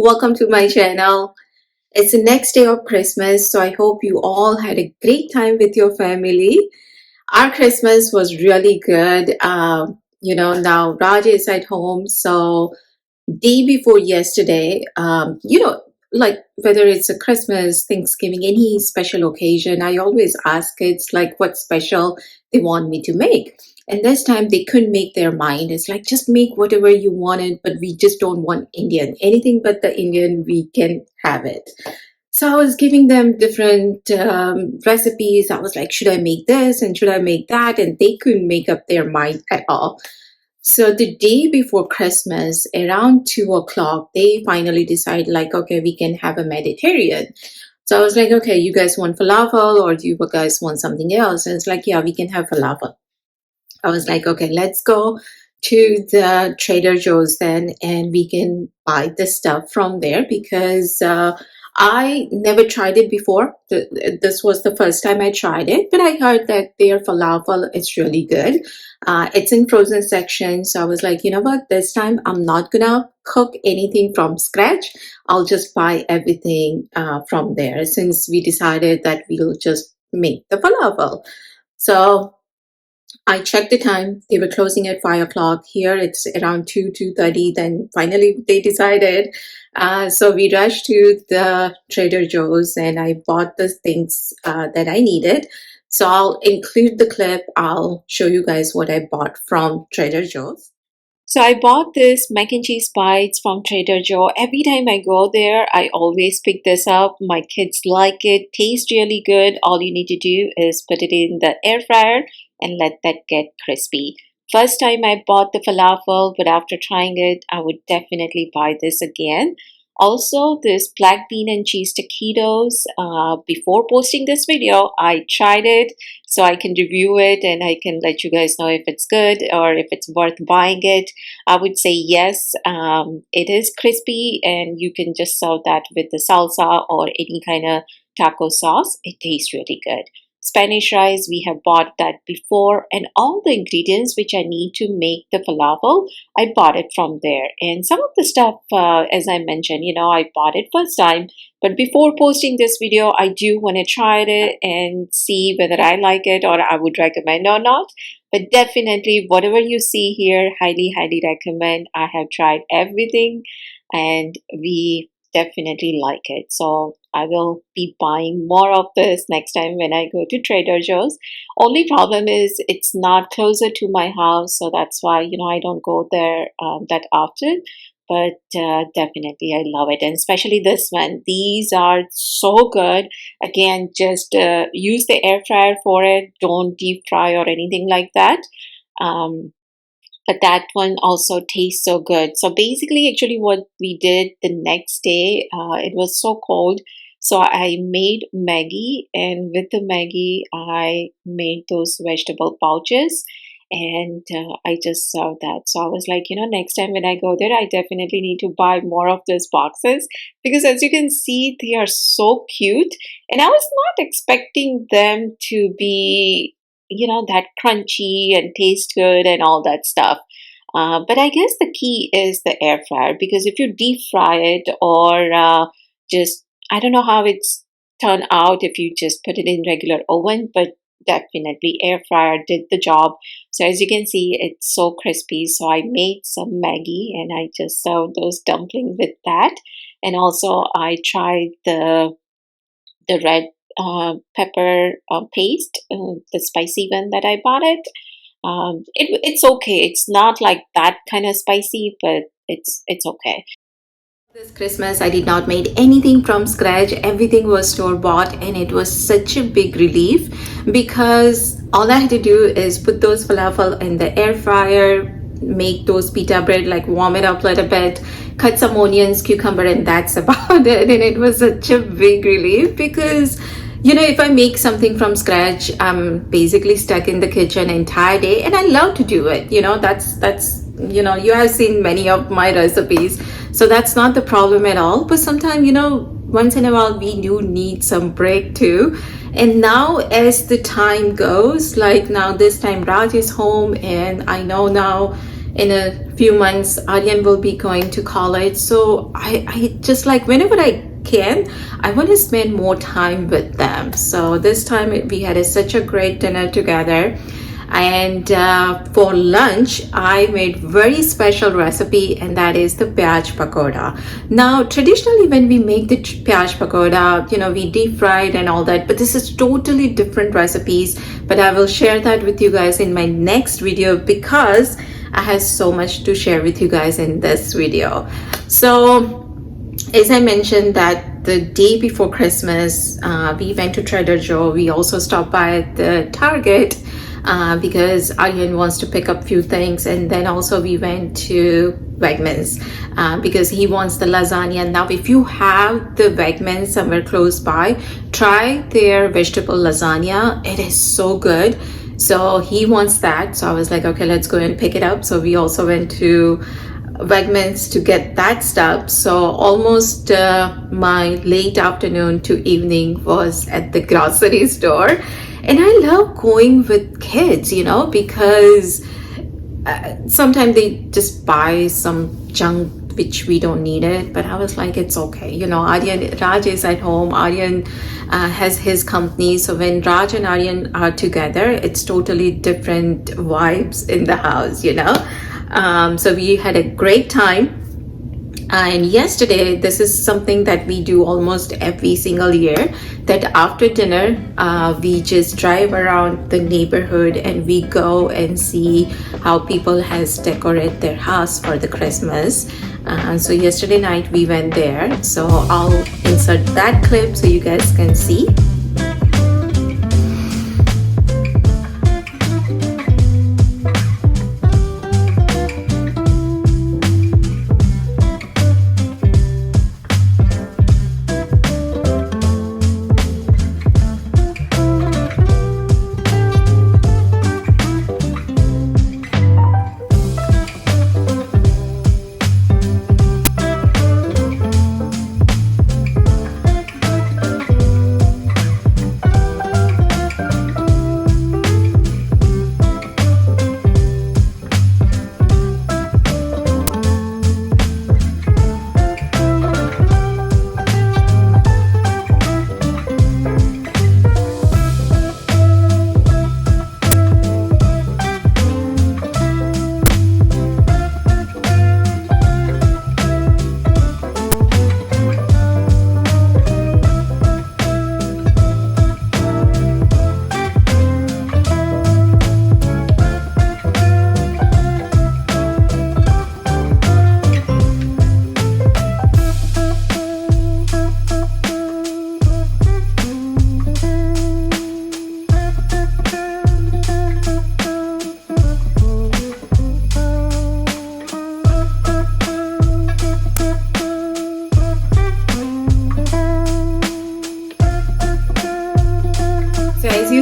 welcome to my channel. It's the next day of Christmas, so I hope you all had a great time with your family. Our Christmas was really good. Now Raj is at home, so day before yesterday, like whether it's a Christmas, Thanksgiving, any special occasion, I always ask kids like what special they want me to make. And this time they couldn't make their mind. It's like just make whatever you wanted, but we just don't want Indian. Anything but the Indian, we can have it. So I was giving them different recipes. I was like, should I make this and should I make that? And they couldn't make up their mind at all. So the day before Christmas, around 2 o'clock, they finally decided like, okay, we can have a Mediterranean. So I was like, okay, you guys want falafel or do you guys want something else? And it's like, yeah, we can have falafel. I was like, okay, let's go to the Trader Joe's then and we can buy the stuff from there because I never tried it before. This was the first time I tried it, but I heard that their falafel is really good. It's in frozen section. So I was like, you know what, this time I'm not gonna cook anything from scratch. I'll just buy everything from there since we decided that we'll just make the falafel. So I checked the time. They were closing at 5 o'clock. Here it's around 2:30. Then finally they decided. So we rushed to the Trader Joe's and I bought the things that I needed. So I'll include the clip. I'll show you guys what I bought from Trader Joe's. So I bought this mac and cheese bites from Trader Joe. Every time I go there, I always pick this up. My kids like it. Tastes really good. All you need to do is put it in the air fryer and let that get crispy. First time I bought the falafel, but after trying it, I would definitely buy this again. Also, this black bean and cheese taquitos. Before posting this video, I tried it so I can review it and I can let you guys know if it's good or if it's worth buying it. I would say yes. It is crispy and you can just serve that with the salsa or any kind of taco sauce. It tastes really good. Spanish rice, we have bought that before, and all the ingredients which I need to make the falafel, I bought it from there. And some of the stuff, as I mentioned, I bought it first time, but before posting this video, I do want to try it and see whether I like it or I would recommend or not. But definitely, whatever you see here, highly, highly recommend. I have tried everything and we definitely like it. So I will be buying more of this next time when I go to Trader Joe's. Only problem is it's not closer to my house, so that's why I don't go there that often. But definitely I love it, and especially this one. These are so good. Again, just use the air fryer for it. Don't deep fry or anything like that. But that one also tastes so good. So basically, actually what we did the next day, it was so cold. So I made Maggie, and with the Maggie, I made those vegetable pouches and I just served that. So I was like, next time when I go there, I definitely need to buy more of those boxes because as you can see, they are so cute. And I was not expecting them to be that crunchy and taste good and all that stuff. But I guess the key is the air fryer because if you deep fry it or just, I don't know how it's turned out if you just put it in regular oven, but definitely air fryer did the job. So as you can see, it's so crispy. So I made some Maggie and I just served those dumplings with that. And also I tried the red pepper paste, the spicy one that I bought it. It's okay. It's not like that kind of spicy, but it's okay. This Christmas, I did not make anything from scratch. Everything was store bought, and it was such a big relief because all I had to do is put those falafel in the air fryer, make those pita bread, like warm it up a little bit, cut some onions, cucumber, and that's about it. And it was such a big relief because if I make something from scratch, I'm basically stuck in the kitchen entire day, and I love to do it. That's you have seen many of my recipes, so that's not the problem at all. But sometimes, once in a while, we do need some break too. And now, as the time goes, like now this time Raj is home, and I know now in a few months Aryan will be going to college, so I just like whenever I can, I want to spend more time with them. So this time we had such a great dinner together, and for lunch I made very special recipe, and that is the pyaj pakoda. Now traditionally when we make the pyaj pakoda, we deep fried and all that, but this is totally different recipes. But I will share that with you guys in my next video, because I have so much to share with you guys in this video. So as I mentioned, that the day before Christmas, we went to Trader Joe. We also stopped by the Target because Aryan wants to pick up few things, and then also we went to Wegmans because he wants the lasagna. Now, if you have the Wegmans somewhere close by, try their vegetable lasagna. It is so good. So he wants that. So I was like, okay, let's go and pick it up. So we also went to Wegmans to get that stuff. So almost my late afternoon to evening was at the grocery store. And I love going with kids, because sometimes they just buy some junk which we don't need it. But I was like, it's okay. Aryan, Raj is at home. Aryan has his company. So when Raj and Aryan are together, it's totally different vibes in the house, So we had a great time. And yesterday, this is something that we do almost every single year, that after dinner, we just drive around the neighborhood and we go and see how people has decorated their house for the Christmas. So yesterday night we went there. So I'll insert that clip so you guys can see.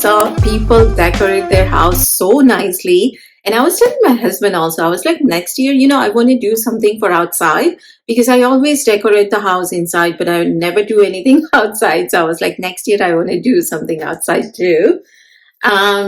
Saw people decorate their house so nicely. And I was telling my husband also, I was like, next year, I want to do something for outside, because I always decorate the house inside, but I never do anything outside. So I was like, next year, I want to do something outside too.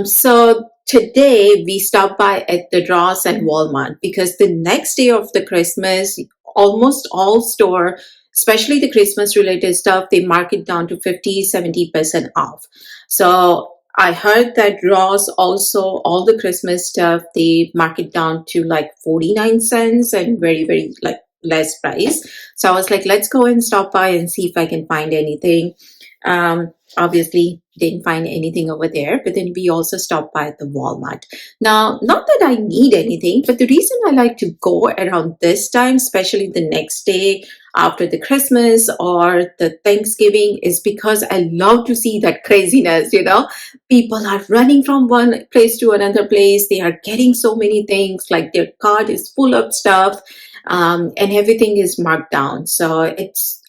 So today we stopped by at the Ross and Walmart, because the next day of the Christmas, almost all store, especially the Christmas related stuff, they mark it down to 50-70% off. So I heard that Ross also, all the Christmas stuff, they mark it down to like 49 cents and very, very like less price. So I was like, let's go and stop by and see if I can find anything. Obviously didn't find anything over there, but then we also stopped by the Walmart. Now, not that I need anything, but the reason I like to go around this time, especially the next day after the Christmas or the Thanksgiving, is because I love to see that craziness. People are running from one place to another place. They are getting so many things, like their cart is full of stuff, and everything is marked down. So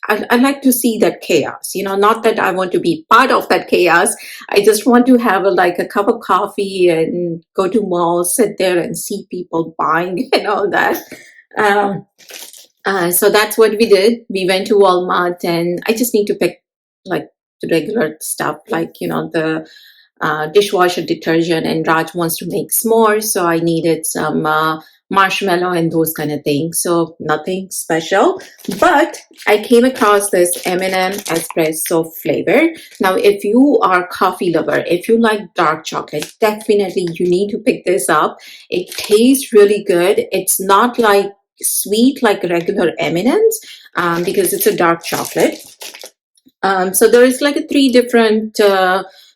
I like to see that chaos, not that I want to be part of that chaos. I just want to have a cup of coffee and go to malls, sit there and see people buying and all that. So that's what we did. We went to Walmart, and I just need to pick like the regular stuff, like, the dishwasher detergent, and Raj wants to make s'mores. So I needed some marshmallow and those kind of things. So nothing special. But I came across this M&M espresso flavor. Now, if you are a coffee lover, if you like dark chocolate, definitely you need to pick this up. It tastes really good. It's not like sweet like regular M&Ms because it's a dark chocolate. So there is like a three different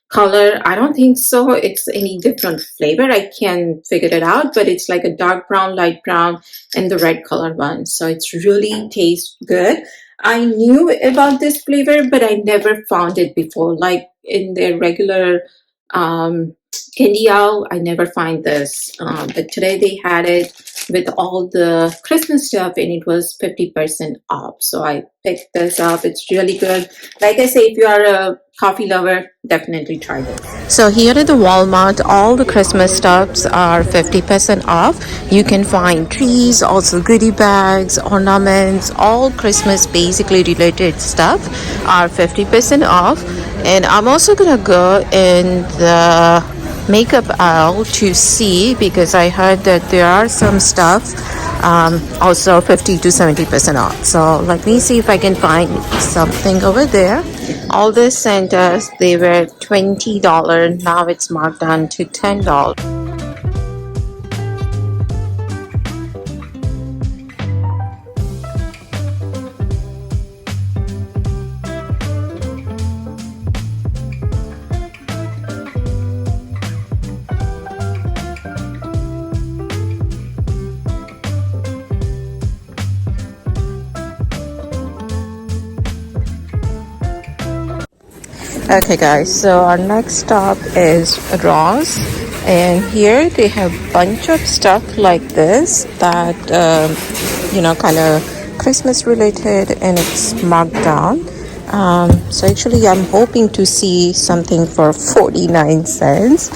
color. I don't think so it's any different flavor. I can figure it out, but it's like a dark brown, light brown, and the red color one. So it's really tastes good. I knew about this flavor, but I never found it before. Like in their regular candy aisle, I never find this. But today they had it with all the Christmas stuff, and it was 50% off. So I picked this up. It's really good. Like I say, if you are a coffee lover, definitely try this. So here at the Walmart, all the Christmas stuffs are 50% off. You can find trees, also goodie bags, ornaments, all Christmas basically related stuff are 50% off. And I'm also gonna go in the makeup aisle to see, because I heard that there are some stuff also 50 to 70% off. So let me see if I can find something over there. All the Santas, they were $20. Now it's marked down to $10. Okay guys, so our next stop is Ross, and here they have a bunch of stuff like this that kind of Christmas related, and it's marked down. So actually I'm hoping to see something for 49 cents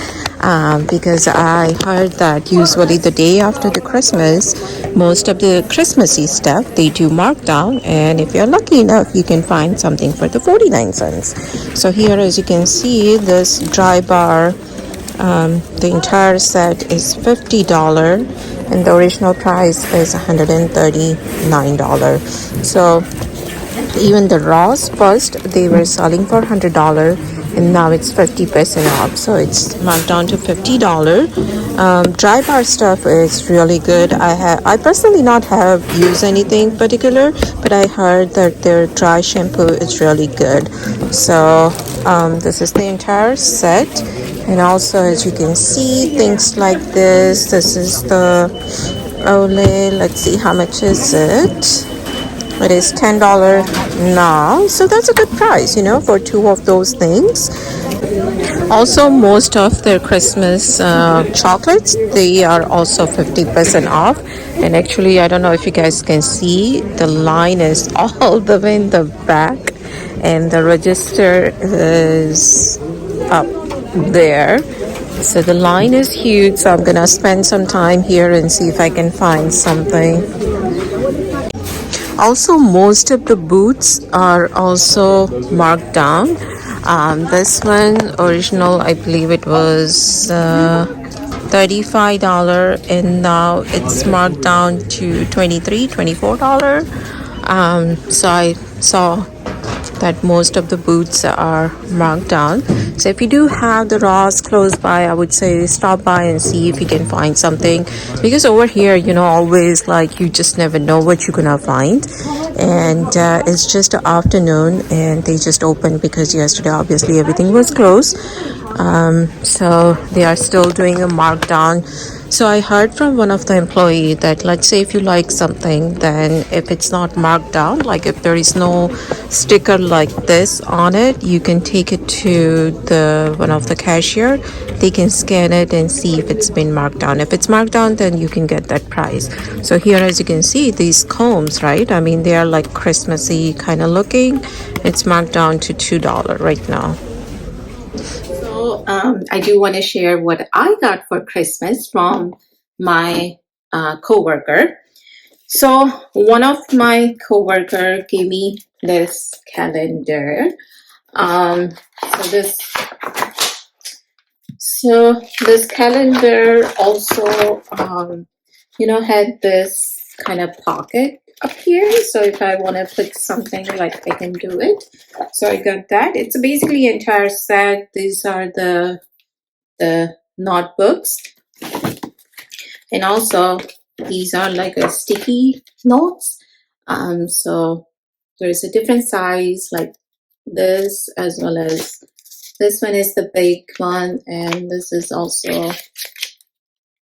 because I heard that usually the day after the Christmas, most of the Christmassy stuff they do mark down, and if you're lucky enough you can find something for the 49 cents. So here, as you can see, this dry bar, the entire set is $50 and the original price is $139. So even the Ross first they were selling for $100 and now it's 50% off, so it's marked down to $50. Dry bar stuff is really good. I personally not have used anything particular, but I heard that their dry shampoo is really good. So this is the entire set, and also as you can see, things like this is the Olay. Let's see, how much is it? It is $10 now, so that's a good price, for two of those things. Also, most of their Christmas chocolates, they are also 50% off. And actually, I don't know if you guys can see, the line is all the way in the back, and the register is up there. So the line is huge, so I'm gonna spend some time here and see if I can find something. Also, most of the boots are also marked down. This one, original, I believe it was $35, and now it's marked down to $24. So I saw that most of the boots are marked down. So if you do have the Ross close by, I would say stop by and see if you can find something, because over here, always like you just never know what you're gonna find. And it's just the afternoon and they just opened because yesterday obviously everything was closed. So they are still doing a markdown. So I heard from one of the employee that, let's say if you like something, then if it's not marked down, like if there is no sticker like this on it, you can take it to one of the cashier. They can scan it and see if it's been marked down. If it's marked down, then you can get that price. So here, as you can see, these combs, right? I mean, they are like Christmassy kind of looking. It's marked down to $2 right now. I do want to share what I got for Christmas from my coworker. So one of my coworker gave me this calendar. So this calendar also had this kind of pocket up here. So if I want to put something, like, I can do it. So I got that. It's basically an entire set. These are the notebooks, and also these are like a sticky notes. So there's a different size, like this, as well as this one is the big one, and this is also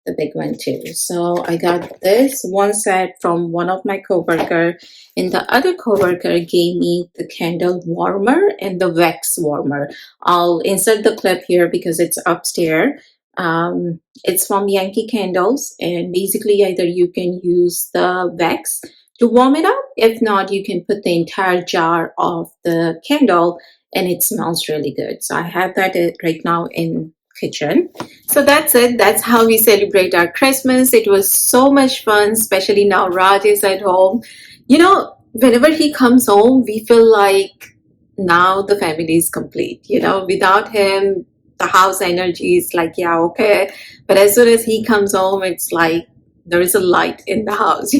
the big one too. So I got this one set from one of my coworker, and the other coworker gave me the candle warmer and the wax warmer. I'll insert the clip here because it's upstairs. It's from Yankee Candles, and basically either you can use the wax to warm it up. If not, you can put the entire jar of the candle, and it smells really good. So I have that right now in kitchen. So that's it. That's how we celebrate our Christmas. It was so much fun, especially now Raj is at home. Whenever he comes home, we feel like now the family is complete. Without him, the house energy is like, yeah, okay. But as soon as he comes home, it's like there is a light in the house.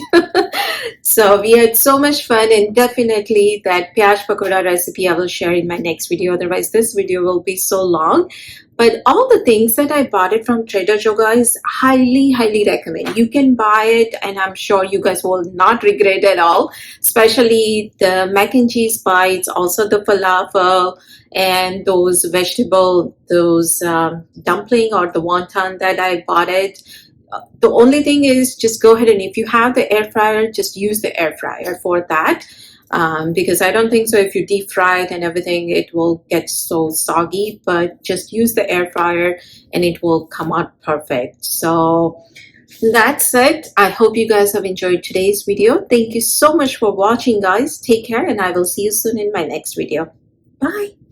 So we had so much fun, and definitely that pyaj pakoda recipe I will share in my next video. Otherwise, this video will be so long. But all the things that I bought it from Trader Joe, guys, highly, highly recommend. You can buy it, and I'm sure you guys will not regret at all. Especially the mac and cheese bites, also the falafel, and those vegetable, those dumpling or the wonton that I bought it. The only thing is, just go ahead, and if you have the air fryer, just use the air fryer for that. Because I don't think so if you deep fry it and everything, it will get so soggy, but just use the air fryer and it will come out perfect. So that's it. I hope you guys have enjoyed today's video. Thank you so much for watching, guys. Take care, and I will see you soon in my next video. Bye.